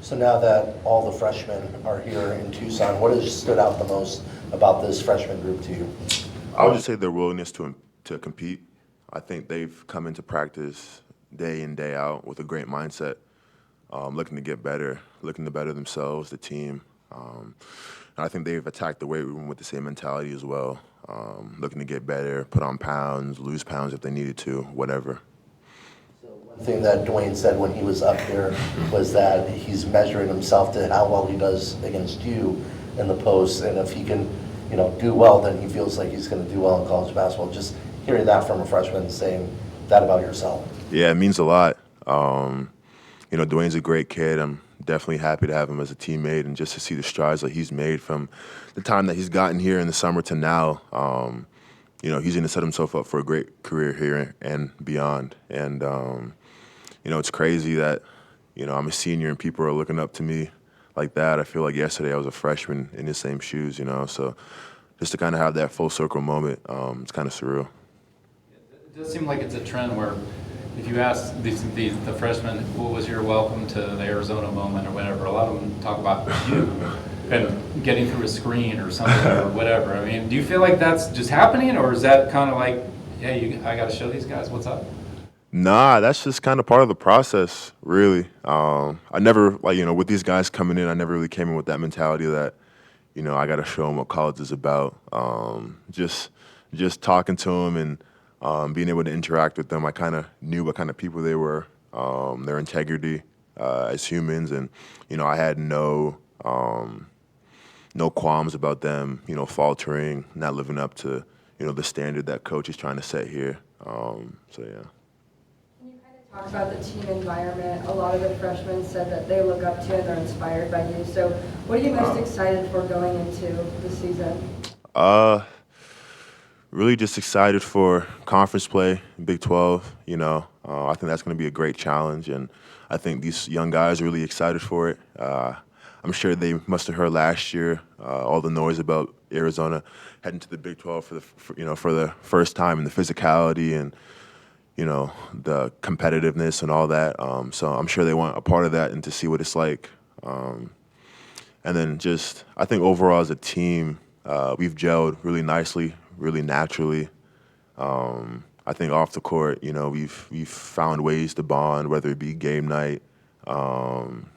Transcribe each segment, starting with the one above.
So now that all the freshmen are here in Tucson, what has stood out the most about this freshman group to you? I would just say their willingness to compete. I think they've come into practice day in, day out with a great mindset, looking to get better, looking to better themselves, the team. And I think they've attacked the weight room with the same mentality as well, looking to get better, put on pounds, lose pounds if they needed to, whatever. So one thing that Dwayne said when he was up here was that he's measuring himself to how well he does against you in the post, and if he can, do well, then he feels like he's going to do well in college basketball. Just hearing that from a freshman saying that about yourself. Yeah, it means a lot. Dwayne's a great kid. I'm definitely happy to have him as a teammate and just to see the strides that he's made from the time that he's gotten here in the summer to now. He's going to set himself up for a great career here and beyond. And, it's crazy that, I'm a senior and people are looking up to me like that. I feel like yesterday I was a freshman in his same shoes, so just to kind of have that full circle moment, it's kind of surreal. It does seem like it's a trend where if you ask the freshmen, what was your welcome to the Arizona moment or whatever, a lot of them talk about you and getting through a screen or something or whatever. I mean, do you feel like that's just happening, or is that kind of like, hey, I got to show these guys what's up? Nah, that's just kind of part of the process, really. I never, with these guys coming in, I never really came in with that mentality that, I got to show them what college is about. Just talking to them and being able to interact with them, I kind of knew what kind of people they were, their integrity as humans, and I had no qualms about them, faltering, not living up to the standard that coach is trying to set here. So yeah. Talk about the team environment. A lot of the freshmen said that they look up to you and they're inspired by you. So what are you most excited for going into the season? Really just excited for conference play, Big 12. I think that's going to be a great challenge, and I think these young guys are really excited for it. I'm sure they must have heard last year all the noise about Arizona heading to the Big 12 for the first time, and the physicality and the competitiveness and all that. So I'm sure they want a part of that and to see what it's like. And then I think overall as a team, we've gelled really nicely, really naturally. I think off the court, we've found ways to bond, whether it be game night, going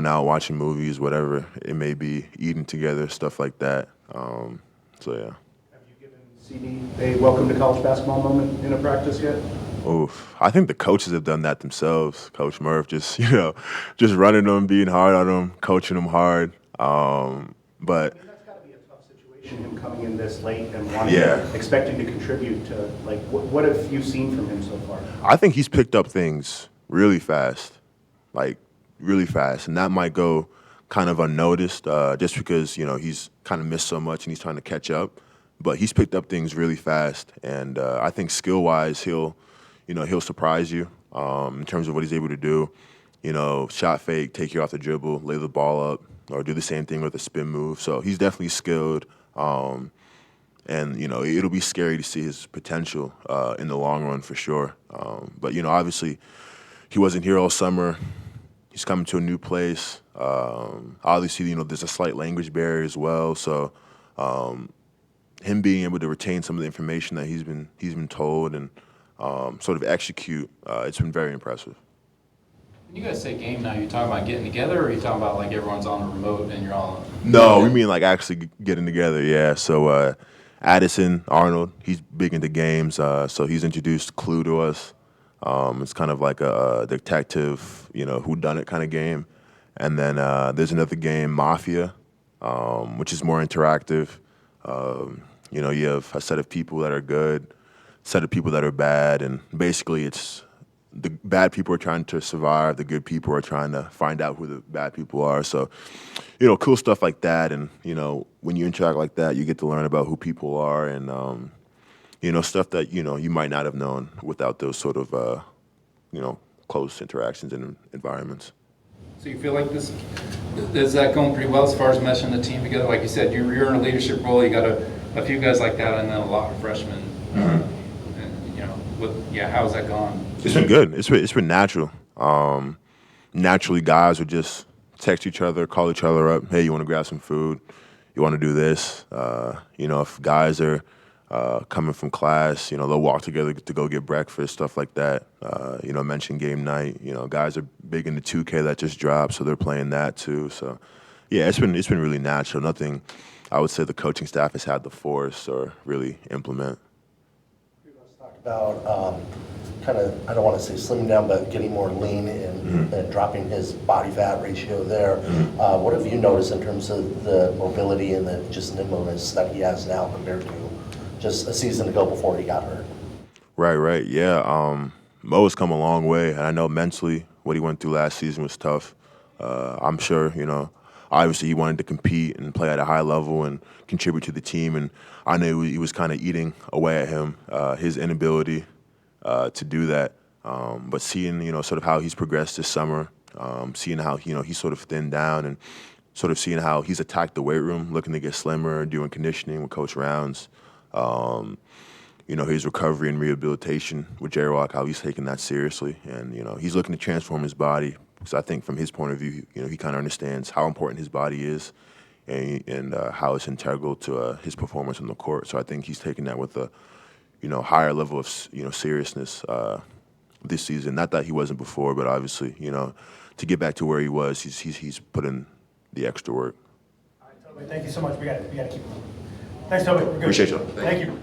out, watching movies, whatever it may be, eating together, stuff like that. So yeah. CD a welcome to college basketball moment in a practice yet? Oof. I think the coaches have done that themselves. Coach Murph just running them, being hard on them, coaching them hard. But That's got to be a tough situation, him coming in this late and expecting to contribute to, what have you seen from him so far? I think he's picked up things really fast, and that might go kind of unnoticed just because, he's kind of missed so much and he's trying to catch up. But he's picked up things really fast, and I think skill-wise, he'll surprise you in terms of what he's able to do. Shot fake, take you off the dribble, lay the ball up, or do the same thing with a spin move. So he's definitely skilled, and it'll be scary to see his potential in the long run for sure. But obviously, he wasn't here all summer. He's coming to a new place. Obviously, there's a slight language barrier as well. So. Him being able to retain some of the information that he's been told and sort of execute, it's been very impressive. When you guys say game now, you talking about getting together, or are you talking about like everyone's on a remote and you're all? No, we mean like actually getting together. Yeah. So Addison Arnold, he's big into games, so he's introduced Clue to us. It's kind of like a detective, whodunit kind of game. And then there's another game, Mafia, which is more interactive. You have a set of people that are good, a set of people that are bad, and basically it's the bad people are trying to survive, the good people are trying to find out who the bad people are. So, cool stuff like that, and, when you interact like that, you get to learn about who people are and, stuff that, you might not have known without those sort of, close interactions and environments. So you feel like is that going pretty well as far as meshing the team together? Like you said, you're in a leadership role. You got a few guys like that, and then a lot of freshmen. And how's that gone? It's been good. It's been natural. naturally guys would just text each other, call each other up. Hey, you want to grab some food? You want to do this? You know, if guys are coming from class, you know, they'll walk together to go get breakfast, stuff like that. You know, mention game night. You know, guys are big into 2K that just dropped, so they're playing that too. So, yeah, it's been really natural. Nothing I would say the coaching staff has had to force or really implement. Let's talk about kind of, I don't want to say slimming down, but getting more lean and dropping his body fat ratio there. What have you noticed in terms of the mobility and the just nimbleness that he has now compared to just a season ago before he got hurt? Right. Yeah. Mo has come a long way, and I know mentally what he went through last season was tough. I'm sure, you know, obviously he wanted to compete and play at a high level and contribute to the team, and I knew he was kind of eating away at him, his inability to do that. But seeing, you know, sort of how he's progressed this summer, seeing how, you know, he's sort of thinned down and sort of seeing how he's attacked the weight room, looking to get slimmer, doing conditioning with Coach Rounds. You know, his recovery and rehabilitation with Awaka, how he's taking that seriously. And, you know, he's looking to transform his body because I think from his point of view, you know, he kind of understands how important his body is and how it's integral to his performance on the court. So I think he's taking that with a, you know, higher level of, you know, seriousness this season. Not that he wasn't before, but obviously, you know, to get back to where he was, he's put in the extra work. All right, Tobe, thank you so much. We got to keep moving. Thanks, Tobe. We're good. Appreciate you. Thank you.